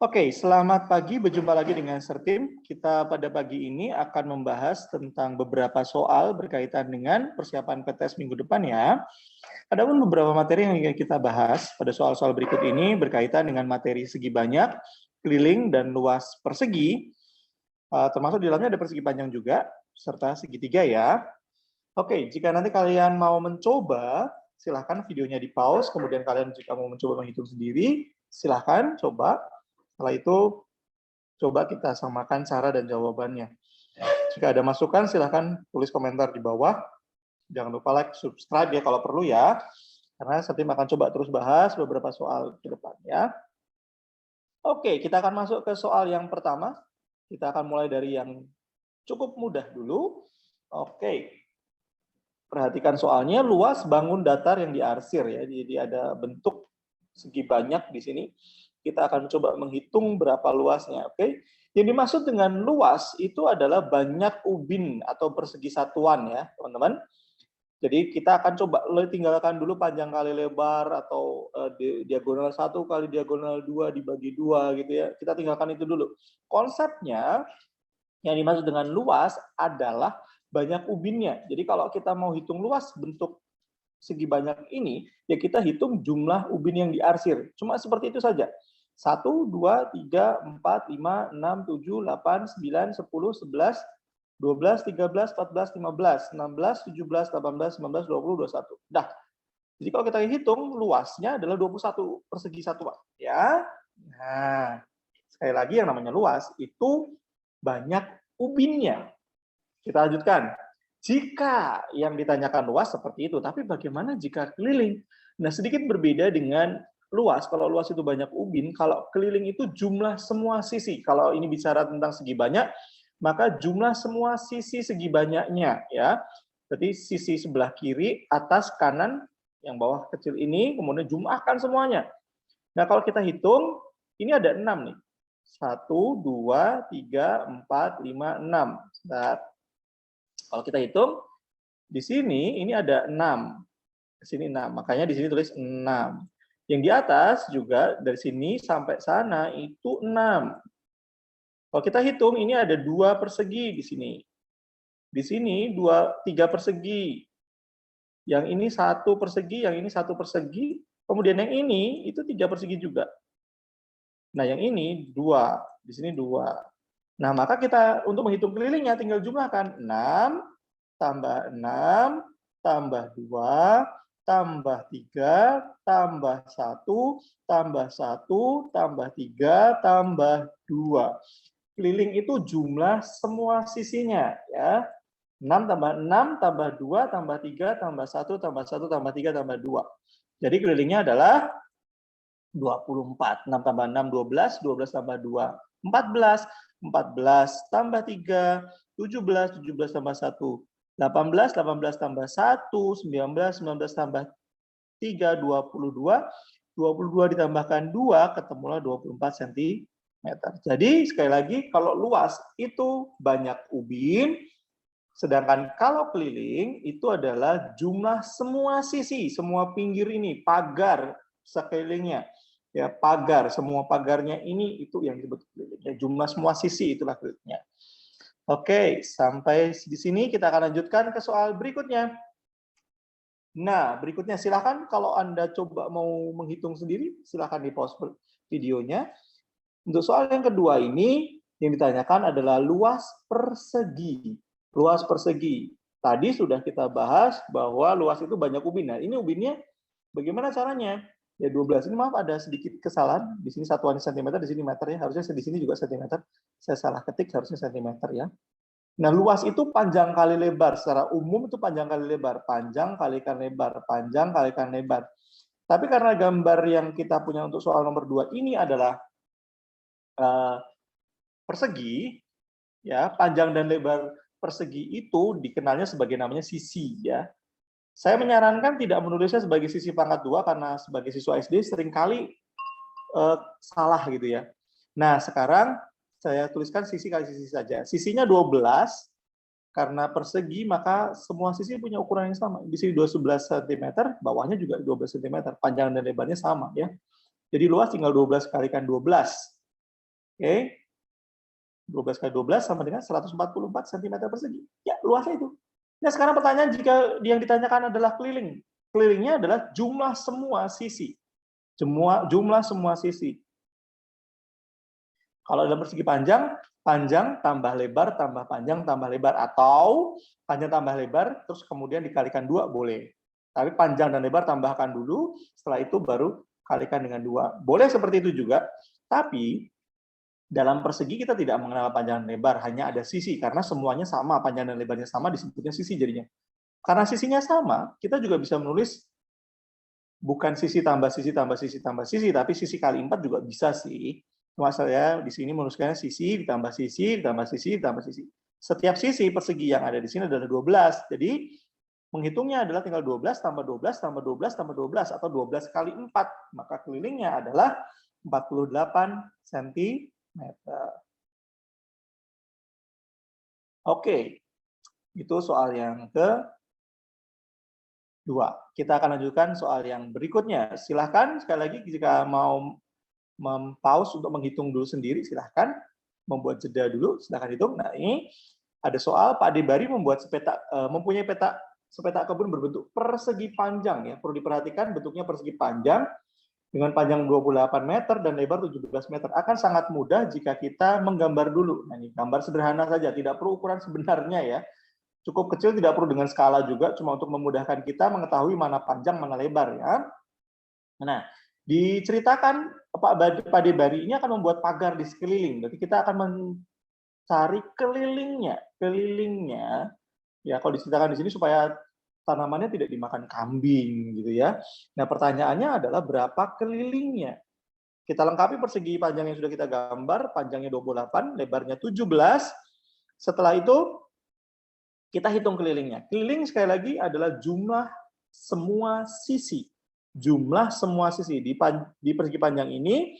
Oke, selamat pagi. Berjumpa lagi dengan Sertim. Kita pada pagi ini akan membahas tentang beberapa soal berkaitan dengan persiapan PTS minggu depan ya. Ada pun beberapa materi yang ingin kita bahas pada soal-soal berikut ini berkaitan dengan materi segi banyak, keliling, dan luas persegi. Termasuk di dalamnya ada persegi panjang juga, serta segitiga ya. Oke, jika nanti kalian mau mencoba, silahkan videonya di pause, kemudian kalian jika mau mencoba menghitung sendiri, silahkan coba. Setelah itu, coba kita samakan cara dan jawabannya. Jika ada masukan, silahkan tulis komentar di bawah. Jangan lupa like, subscribe ya kalau perlu ya. Karena Sertim akan coba terus bahas beberapa soal ke depan ya. Oke, kita akan masuk ke soal yang pertama. Kita akan mulai dari yang cukup mudah dulu. Oke, perhatikan soalnya, luas bangun datar yang diarsir ya. Jadi ada bentuk segi banyak di sini. Kita akan coba menghitung berapa luasnya, oke? Yang dimaksud dengan luas itu adalah banyak ubin atau persegi satuan ya, teman-teman. Jadi kita akan coba tinggalkan dulu panjang kali lebar atau diagonal 1 kali diagonal 2 dibagi 2 gitu ya. Kita tinggalkan itu dulu. Konsepnya yang dimaksud dengan luas adalah banyak ubinnya. Jadi kalau kita mau hitung luas bentuk segi banyak ini, ya kita hitung jumlah ubin yang diarsir. Cuma seperti itu saja. 1, 2, 3, 4, 5, 6, 7, 8, 9, 10, 11, 12, 13, 14, 15, 16, 17, 18, 19, 20, 21. Dah. Jadi kalau kita hitung, luasnya adalah 21 persegi satuan. Ya. Nah, sekali lagi yang namanya luas itu banyak ubinnya. Kita lanjutkan. Jika yang ditanyakan luas seperti itu, tapi bagaimana jika keliling? Nah, sedikit berbeda dengan luas. Kalau luas itu banyak ubin, kalau keliling itu jumlah semua sisi. Kalau ini bicara tentang segi banyak, maka jumlah semua sisi segi banyaknya ya. Berarti sisi sebelah kiri, atas, kanan, yang bawah kecil ini, kemudian jumlahkan semuanya. Nah, kalau kita hitung, ini ada 6 nih. 1, 2, 3, 4, 5, 6. Nah, kalau kita hitung, di sini ini ada 6. Di sini 6, makanya di sini tulis 6. Yang di atas juga dari sini sampai sana itu 6. Kalau kita hitung, ini ada 2 persegi di sini. Di sini 3 persegi. Yang ini 1 persegi, yang ini 1 persegi. Kemudian yang ini itu 3 persegi juga. Nah, yang ini 2. Di sini 2. Nah, maka kita untuk menghitung kelilingnya tinggal jumlahkan 6 tambah 6 tambah 2 tambah 3 tambah 1 tambah 1 tambah 3 tambah 2. Keliling itu jumlah semua sisinya ya. 6 tambah 6 tambah 2 tambah 3 tambah 1 tambah 1 tambah 3 tambah 2. Jadi kelilingnya adalah 24. 6 tambah 6, 12. 12 tambah 2, 14. 14 tambah 3, 17. 17 tambah 1, 18. 18 tambah 1, 19. 19 tambah 3, 22. 22 ditambahkan 2, ketemulah 24 cm. Jadi sekali lagi, kalau luas itu banyak ubin, sedangkan kalau keliling itu adalah jumlah semua sisi, semua pinggir ini, pagar sekelilingnya. Ya, pagar, semua pagarnya ini itu yang disebut keliling. Ya, jumlah semua sisi itulah kelilingnya. Oke, sampai di sini kita akan lanjutkan ke soal berikutnya. Nah, berikutnya silakan kalau Anda coba mau menghitung sendiri, silakan di-pause videonya. Untuk soal yang kedua ini, yang ditanyakan adalah luas persegi. Luas persegi. Tadi sudah kita bahas bahwa luas itu banyak ubin. Nah, ini ubinnya bagaimana caranya? Ya 12 ini maaf ada sedikit kesalahan. Di sini satuan sentimeter, di sini meter ya. Harusnya di sini juga sentimeter. Saya salah ketik, harusnya sentimeter ya. Nah, luas itu panjang kali lebar. Secara umum itu panjang kali lebar. Panjang kalikan lebar. Panjang kalikan lebar. Tapi karena gambar yang kita punya untuk soal nomor 2 ini adalah persegi, ya, panjang dan lebar persegi itu dikenalnya sebagai namanya sisi, ya. Saya menyarankan tidak menulisnya sebagai sisi pangkat 2 karena sebagai siswa SD seringkali salah gitu ya. Nah, sekarang saya tuliskan sisi kali sisi saja. Sisinya 12, karena persegi maka semua sisi punya ukuran yang sama. Di sini 11 cm, bawahnya juga 12 cm, panjang dan lebarnya sama ya. Jadi luas tinggal 12 kalikan 12. Oke. 12 kali 12 sama dengan 144 cm persegi. Ya, luasnya itu. Nah, sekarang pertanyaan jika yang ditanyakan adalah keliling. Kelilingnya adalah jumlah semua sisi. Jumlah semua sisi. Kalau dalam persegi panjang, panjang tambah lebar tambah panjang tambah lebar, atau panjang tambah lebar terus kemudian dikalikan 2 boleh. Tapi panjang dan lebar tambahkan dulu, setelah itu baru kalikan dengan 2. Boleh seperti itu juga, tapi dalam persegi kita tidak mengenal panjang dan lebar, hanya ada sisi, karena semuanya sama, panjang dan lebarnya sama, disebutnya sisi jadinya. Karena sisinya sama, kita juga bisa menulis bukan sisi tambah sisi tambah sisi tambah sisi, tapi sisi kali 4 juga bisa sih. Cuma saya di sini menuliskannya sisi ditambah sisi ditambah sisi ditambah sisi. Setiap sisi persegi yang ada di sini adalah 12. Jadi menghitungnya adalah tinggal 12 tambah 12 tambah 12 tambah 12 atau 12 kali 4. Maka kelilingnya adalah 48 cm. Oke. Itu soal yang kedua. Kita akan lanjutkan soal yang berikutnya. Silahkan sekali lagi jika mau mempause untuk menghitung dulu sendiri, silahkan membuat jeda dulu, silahkan hitung. Nah, ini ada soal Pak Debari membuat mempunyai sepeta kebun berbentuk persegi panjang ya. Perlu diperhatikan bentuknya persegi panjang dengan panjang 28 meter dan lebar 17 meter. Akan sangat mudah jika kita menggambar dulu. Nah, ini gambar sederhana saja, tidak perlu ukuran sebenarnya ya. Cukup kecil, tidak perlu dengan skala juga, cuma untuk memudahkan kita mengetahui mana panjang, mana lebar ya. Nah, diceritakan Pak Debari ini akan membuat pagar di sekeliling. Berarti kita akan mencari kelilingnya. Ya kalau diceritakan di sini supaya tanamannya tidak dimakan kambing gitu ya. Nah, pertanyaannya adalah berapa kelilingnya? Kita lengkapi persegi panjang yang sudah kita gambar, panjangnya 28, lebarnya 17. Setelah itu kita hitung kelilingnya. Keliling sekali lagi adalah jumlah semua sisi. Jumlah semua sisi. Di persegi panjang ini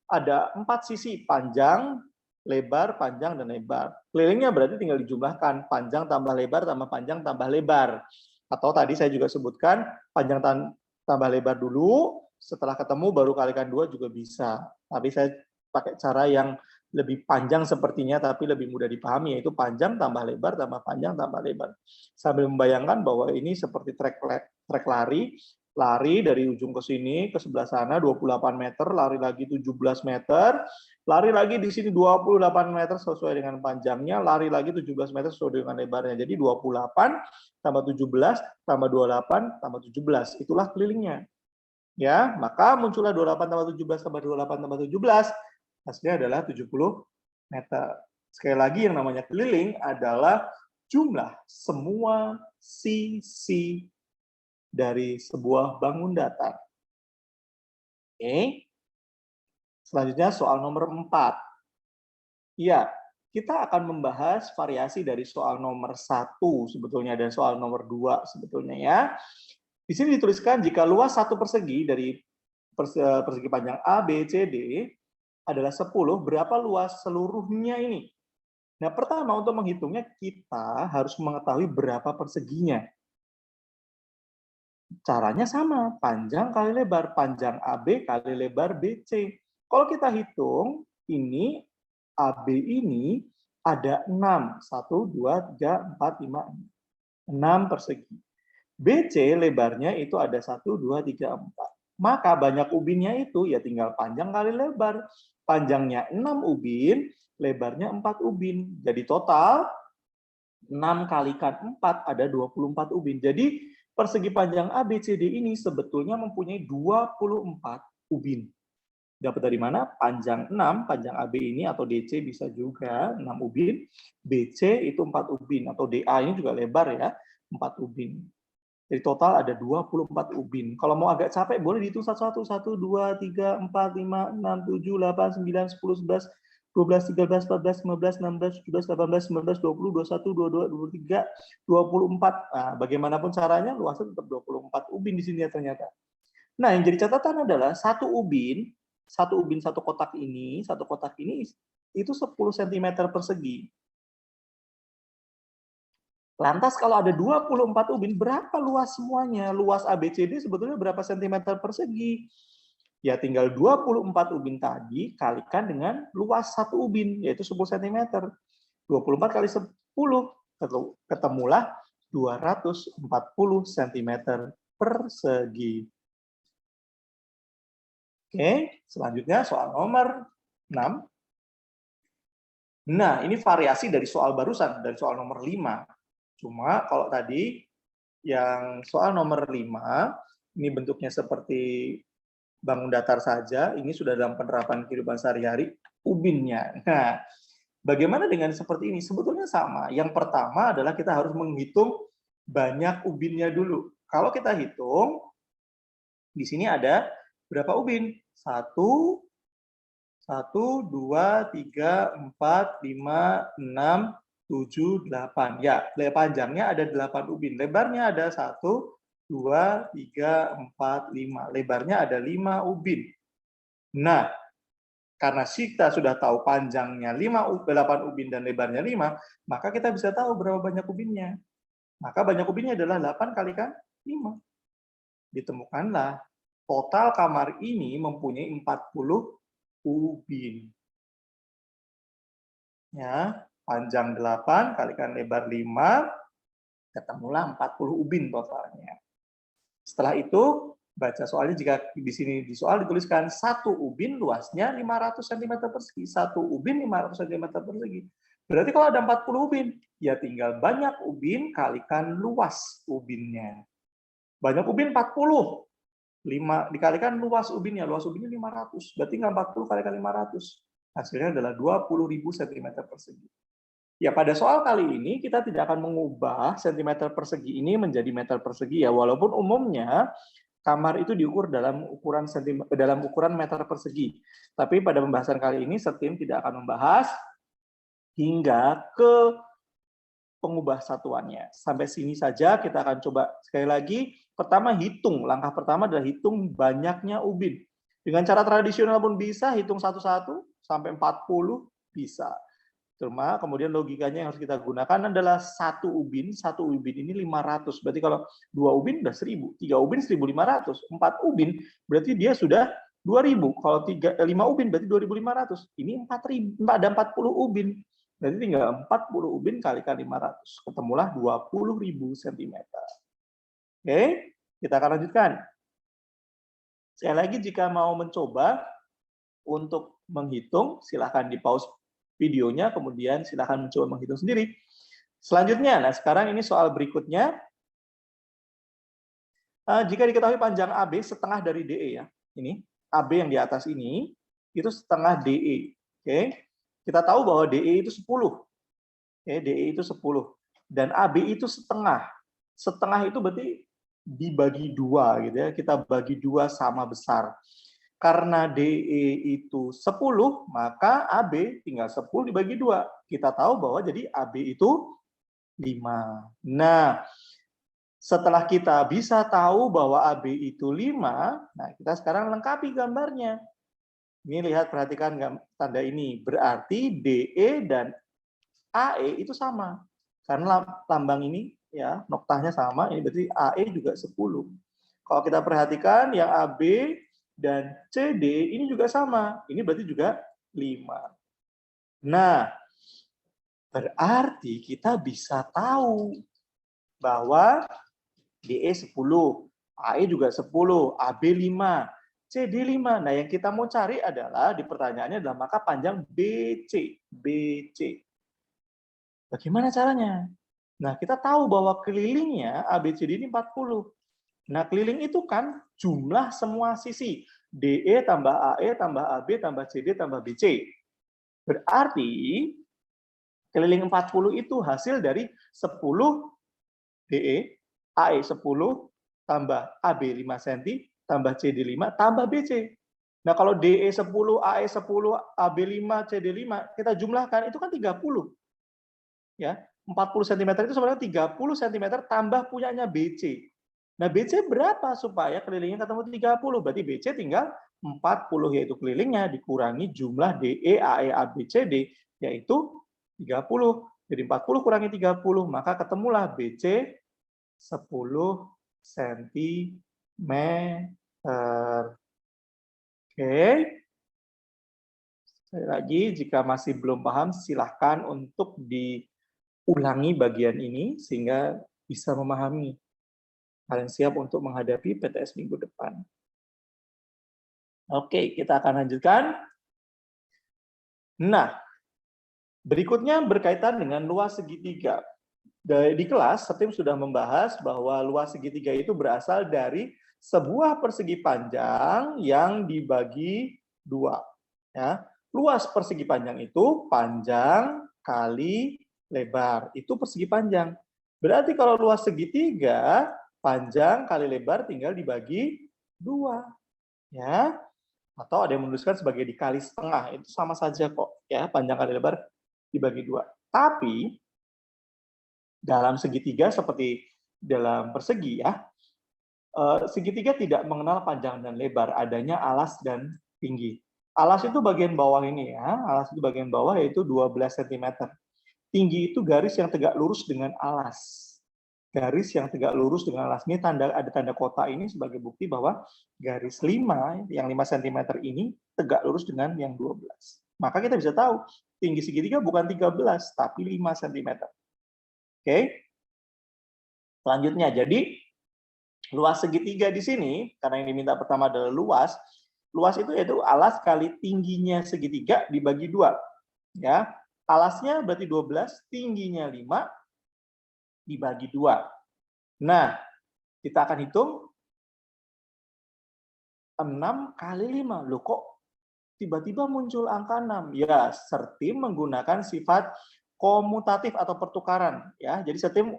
ada 4 sisi, panjang, lebar, panjang, dan lebar. Kelilingnya berarti tinggal dijumlahkan, panjang tambah lebar tambah panjang tambah lebar. Atau tadi saya juga sebutkan, panjang tambah lebar dulu, setelah ketemu baru kalikan 2 juga bisa. Tapi saya pakai cara yang lebih panjang sepertinya, tapi lebih mudah dipahami, yaitu panjang tambah lebar tambah panjang tambah lebar. Sambil membayangkan bahwa ini seperti trek lari dari ujung ke sini, ke sebelah sana 28 meter, lari lagi 17 meter, lari lagi di sini 28 meter sesuai dengan panjangnya, lari lagi 17 meter sesuai dengan lebarnya. Jadi 28 tambah 17 tambah 28 tambah 17, itulah kelilingnya. Ya, maka muncullah 28 tambah 17 tambah 28 tambah 17, hasilnya adalah 70 meter. Sekali lagi yang namanya keliling adalah jumlah semua sisi dari sebuah bangun datar. Oke. Selanjutnya soal nomor 4. Iya, kita akan membahas variasi dari soal nomor 1 sebetulnya dan soal nomor 2 sebetulnya ya. Di sini dituliskan jika luas satu persegi dari persegi panjang A, B, C, D adalah 10, berapa luas seluruhnya ini? Nah, pertama untuk menghitungnya kita harus mengetahui berapa perseginya. Caranya sama, panjang kali lebar, panjang AB kali lebar BC. Kalau kita hitung, ini AB ini ada 6. 1, 2, 3, 4, 5, 6 persegi. BC lebarnya itu ada 1, 2, 3, 4. Maka banyak ubinnya itu ya tinggal panjang kali lebar. Panjangnya 6 ubin, lebarnya 4 ubin. Jadi total 6 kalikan 4 ada 24 ubin. Jadi persegi panjang ABCD ini sebetulnya mempunyai 24 ubin. Dapat dari mana? Panjang 6, panjang AB ini atau DC bisa juga 6 ubin. BC itu 4 ubin atau DA ini juga lebar ya, 4 ubin. Jadi total ada 24 ubin. Kalau mau agak capek, boleh dihitung satu-satu. 1, 2, 3, 4, 5, 6, 7, 8, 9, 10, 11, 12, 13, 14, 15, 16, 17, 18, 19, 20, 21, 22, 23, 24. Nah, bagaimanapun caranya, luasnya tetap 24 ubin di sini ya ternyata. Nah, yang jadi catatan adalah satu ubin satu kotak ini itu 10 cm persegi. Lantas kalau ada 24 ubin, berapa luas semuanya? Luas ABCD sebetulnya berapa sentimeter persegi? Ya tinggal 24 ubin tadi kalikan dengan luas satu ubin, yaitu 10 cm. 24 kali 10, ketemulah 240 cm persegi. Oke, selanjutnya soal nomor 6. Nah, ini variasi dari soal barusan, dari soal nomor 5. Cuma kalau tadi yang soal nomor 5, ini bentuknya seperti bangun datar saja, ini sudah dalam penerapan kehidupan sehari-hari, ubinnya. Nah, bagaimana dengan seperti ini? Sebetulnya sama. Yang pertama adalah kita harus menghitung banyak ubinnya dulu. Kalau kita hitung, di sini ada berapa ubin? 1, 2, 3, 4, 5, 6, 7, 8. Ya, panjangnya ada 8 ubin. Lebarnya ada 1, 2, 3, 4, 5. Lebarnya ada 5 ubin. Nah, karena kita sudah tahu panjangnya 8 ubin dan lebarnya 5, maka kita bisa tahu berapa banyak ubinnya. Maka banyak ubinnya adalah 8 kalikan 5. Ditemukanlah total kamar ini mempunyai 40 ubin. Ya, panjang 8 kalikan lebar 5, ketemulah 40 ubin totalnya. Setelah itu, baca soalnya jika di sini di soal dituliskan 1 ubin luasnya 500 cm persegi. 1 ubin 500 cm persegi. Berarti kalau ada 40 ubin, ya tinggal banyak ubin kalikan luas ubinnya. Banyak ubin 40. 5 dikalikan luas ubinnya 500. Berarti tinggal 40 kalikan 500. Hasilnya adalah 20.000 cm persegi. Ya, pada soal kali ini kita tidak akan mengubah cm persegi ini menjadi meter persegi ya, walaupun umumnya kamar itu diukur dalam ukuran meter persegi. Tapi pada pembahasan kali ini Setim tidak akan membahas hingga ke pengubah satuannya. Sampai sini saja kita akan coba sekali lagi. Pertama hitung, langkah pertama adalah hitung banyaknya ubin. Dengan cara tradisional pun bisa, hitung satu-satu sampai 40 bisa. Cuma kemudian logikanya yang harus kita gunakan adalah 1 ubin ini 500. Berarti kalau 2 ubin udah 1000, 3 ubin 1500, 4 ubin berarti dia sudah 2000. Kalau 5 ubin berarti 2500. Ini 4000, ada 40 ubin. Berarti tinggal 40 ubin kalikan 500. Ketemulah 20.000 cm. Oke, kita akan lanjutkan. Sekali lagi jika mau mencoba untuk menghitung, silahkan di pause videonya, kemudian silahkan mencoba menghitung sendiri. Selanjutnya, nah sekarang ini soal berikutnya. Jika diketahui panjang AB setengah dari DE ya, ini AB yang di atas ini, itu setengah DE. Oke, kita tahu bahwa DE itu 10. Oke, DE itu 10. Dan AB itu setengah. Setengah itu berarti dibagi 2 gitu ya, kita bagi 2 sama besar. Karena DE itu 10, maka AB tinggal 10 dibagi 2. Kita tahu bahwa jadi AB itu 5. Nah, setelah kita bisa tahu bahwa AB itu 5, nah kita sekarang lengkapi gambarnya. Ini lihat, perhatikan tanda ini. Berarti DE dan AE itu sama. Karena lambang ini ya, noktahnya sama, ini berarti AE juga 10. Kalau kita perhatikan yang AB dan CD ini juga sama. Ini berarti juga 5. Nah, berarti kita bisa tahu bahwa DE 10, AE juga 10, AB 5, CD 5. Nah, yang kita mau cari adalah di pertanyaannya adalah maka panjang BC. BC. Bagaimana caranya? Nah, kita tahu bahwa kelilingnya ABCD ini 40. Nah, keliling itu kan jumlah semua sisi. DE tambah AE tambah AB tambah CD tambah BC. Berarti keliling 40 itu hasil dari 10 DE, AE 10, tambah AB 5 cm, tambah CD 5, tambah BC. Nah, kalau DE 10, AE 10, AB 5, CD 5, kita jumlahkan, itu kan 30. Ya, 40 cm itu sebenarnya 30 cm tambah punyanya BC. Nah, BC berapa supaya kelilingnya ketemu 30? Berarti BC tinggal 40, yaitu kelilingnya dikurangi jumlah DE, AE, AB, CD, yaitu 30. Jadi 40 kurangi 30, maka ketemulah BC 10 cm. Oke. Sekali lagi, jika masih belum paham, silahkan untuk diulangi bagian ini sehingga bisa memahami. Kalian siap untuk menghadapi PTS minggu depan. Oke, kita akan lanjutkan. Nah, berikutnya berkaitan dengan luas segitiga. Di kelas, Setim sudah membahas bahwa luas segitiga itu berasal dari sebuah persegi panjang yang dibagi dua. Ya. Luas persegi panjang itu panjang kali lebar. Itu persegi panjang. Berarti kalau luas segitiga, panjang kali lebar tinggal dibagi dua. Ya. Atau ada yang menuliskan sebagai dikali setengah. Itu sama saja kok. Ya, panjang kali lebar dibagi dua. Tapi dalam segitiga seperti dalam persegi ya, segitiga tidak mengenal panjang dan lebar, adanya alas dan tinggi. Alas itu bagian bawah ini ya, alas itu bagian bawah yaitu 12 cm. Tinggi itu garis yang tegak lurus dengan alas. Garis yang tegak lurus dengan alas. Ini ada tanda kotak ini sebagai bukti bahwa garis 5, yang 5 cm ini tegak lurus dengan yang 12. Maka kita bisa tahu tinggi segitiga bukan 13, tapi 5 cm. Oke. Selanjutnya, jadi luas segitiga di sini, karena yang diminta pertama adalah luas. Luas itu yaitu alas kali tingginya segitiga dibagi 2. Ya. Alasnya berarti 12, tingginya 5 dibagi 2. Nah, kita akan hitung 6 kali 5. Loh kok tiba-tiba muncul angka 6? Ya, Setim menggunakan sifat komutatif atau pertukaran. Ya, jadi Setim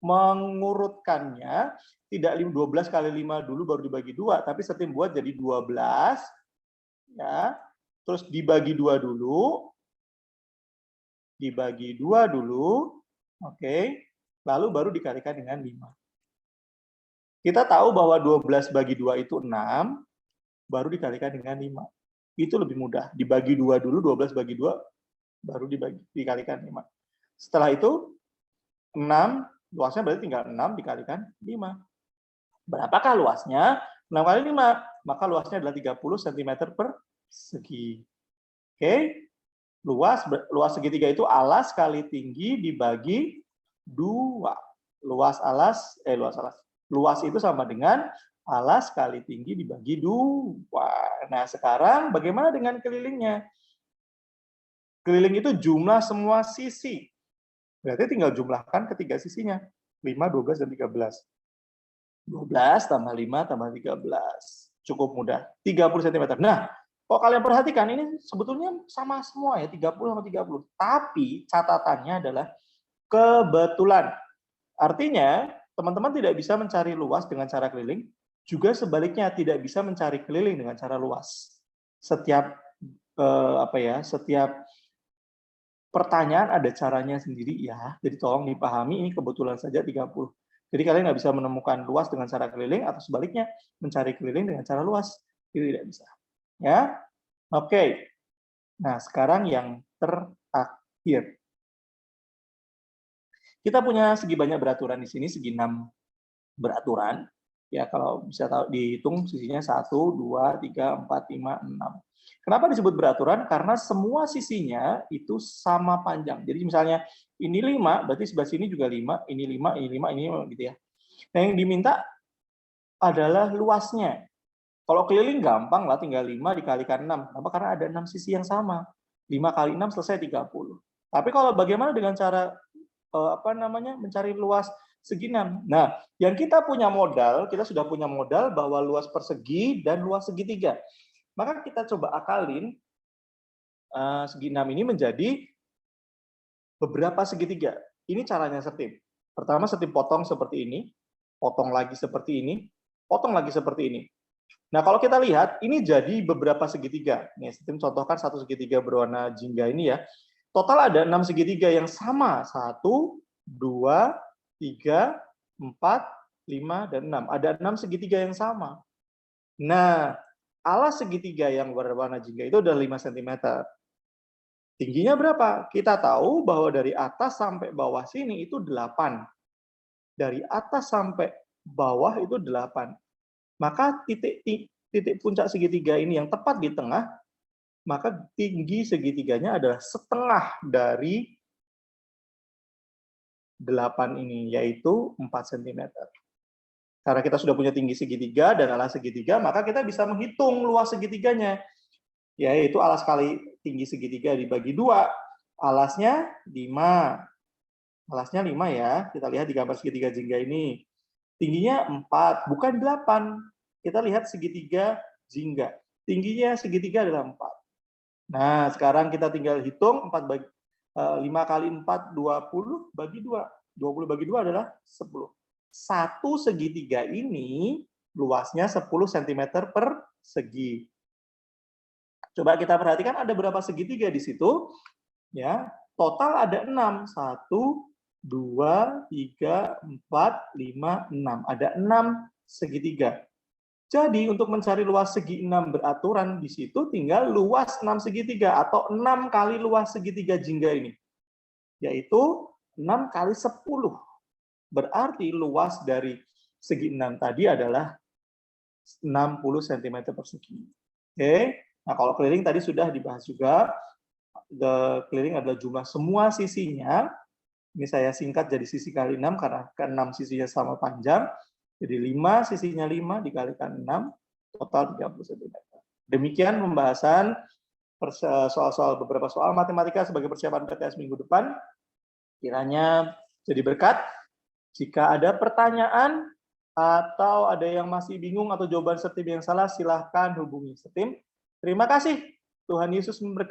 mengurutkannya tidak 12 kali 5 dulu baru dibagi 2, tapi Setim buat jadi 12, ya, terus dibagi 2 dulu, dibagi 2 dulu, oke, lalu baru dikalikan dengan 5. Kita tahu bahwa 12 bagi 2 itu 6, baru dikalikan dengan 5. Itu lebih mudah, dibagi 2 dulu, 12 bagi 2, baru dikalikan 5. Setelah itu, 6, luasnya berarti tinggal 6 dikalikan 5. Berapakah luasnya? 6 kali 5, maka luasnya adalah 30 cm persegi. Oke, luas segitiga itu alas kali tinggi dibagi 2. Luas itu sama dengan alas kali tinggi dibagi 2. Nah, sekarang bagaimana dengan kelilingnya? Keliling itu jumlah semua sisi. Berarti tinggal jumlahkan ketiga sisinya. 5, 12, dan 13. 12 tambah 5 tambah 13. Cukup mudah. 30 cm. Nah, kalau kalian perhatikan, ini sebetulnya sama semua ya, 30 sama 30. Tapi catatannya adalah kebetulan. Artinya, teman-teman tidak bisa mencari luas dengan cara keliling, juga sebaliknya tidak bisa mencari keliling dengan cara luas. Setiap setiap pertanyaan ada caranya sendiri ya. Jadi tolong dipahami, ini kebetulan saja 30. Jadi kalian nggak bisa menemukan luas dengan cara keliling atau sebaliknya mencari keliling dengan cara luas. Itu tidak bisa. Ya. Oke. Nah, sekarang yang terakhir. Kita punya segi banyak beraturan di sini, segi 6 beraturan. Ya, kalau bisa dihitung sisinya 1, 2, 3, 4, 5, 6. Kenapa disebut beraturan? Karena semua sisinya itu sama panjang. Jadi misalnya ini 5, berarti sebelah sini juga 5, ini 5, ini 5, ini 5, gitu ya. Nah, yang diminta adalah luasnya. Kalau keliling gampang lah, tinggal 5 dikalikan 6. Kenapa? Karena ada 6 sisi yang sama. 5 kali 6 selesai 30. Tapi kalau bagaimana dengan cara mencari luas segi 6? Nah, yang kita punya modal, kita sudah punya modal bahwa luas persegi dan luas segitiga. Maka kita coba akalin segi 6 ini menjadi beberapa segitiga. Ini caranya Setim. Pertama, Setim potong seperti ini, potong lagi seperti ini, potong lagi seperti ini. Nah, kalau kita lihat, ini jadi beberapa segitiga. Nih, Setim contohkan satu segitiga berwarna jingga ini ya. Total ada 6 segitiga yang sama. 1, 2, 3, 4, 5, dan 6. Ada 6 segitiga yang sama. Nah, alas segitiga yang berwarna jingga itu adalah 5 cm. Tingginya berapa? Kita tahu bahwa dari atas sampai bawah sini itu 8. Dari atas sampai bawah itu 8. Maka titik puncak segitiga ini yang tepat di tengah, maka tinggi segitiganya adalah setengah dari 8 ini, yaitu 4 cm. Karena kita sudah punya tinggi segitiga dan alas segitiga, maka kita bisa menghitung luas segitiganya, yaitu alas kali tinggi segitiga dibagi 2. Alasnya 5. Alasnya 5 ya, kita lihat di gambar segitiga jingga ini. Tingginya 4, bukan 8. Kita lihat segitiga jingga. Tingginya segitiga adalah 4. Nah, sekarang kita tinggal hitung 5 kali 4, 20 bagi 2. 20 bagi 2 adalah 10. Satu segitiga ini luasnya 10 cm per segi. Coba kita perhatikan ada berapa segitiga di situ? Ya, total ada 6. 1, 2, 3, 4, 5, 6. Ada 6 segitiga. Jadi untuk mencari luas segi 6 beraturan di situ tinggal luas 6 segitiga atau 6 kali luas segitiga jingga ini. Yaitu 6 kali 10. Berarti luas dari segi 6 tadi adalah 60 cm persegi. Oke. Nah, kalau keliling tadi sudah dibahas juga. Keliling adalah jumlah semua sisinya. Ini saya singkat jadi sisi kali 6 karena ke-6 sisinya sama panjang. Jadi 5 sisinya 5 dikalikan 6, total 30 cm. Demikian pembahasan soal-soal beberapa soal matematika sebagai persiapan PTS minggu depan. Kiranya jadi berkat. Jika ada pertanyaan atau ada yang masih bingung atau jawaban Setim yang salah, silahkan hubungi Setim. Terima kasih. Tuhan Yesus memberkati.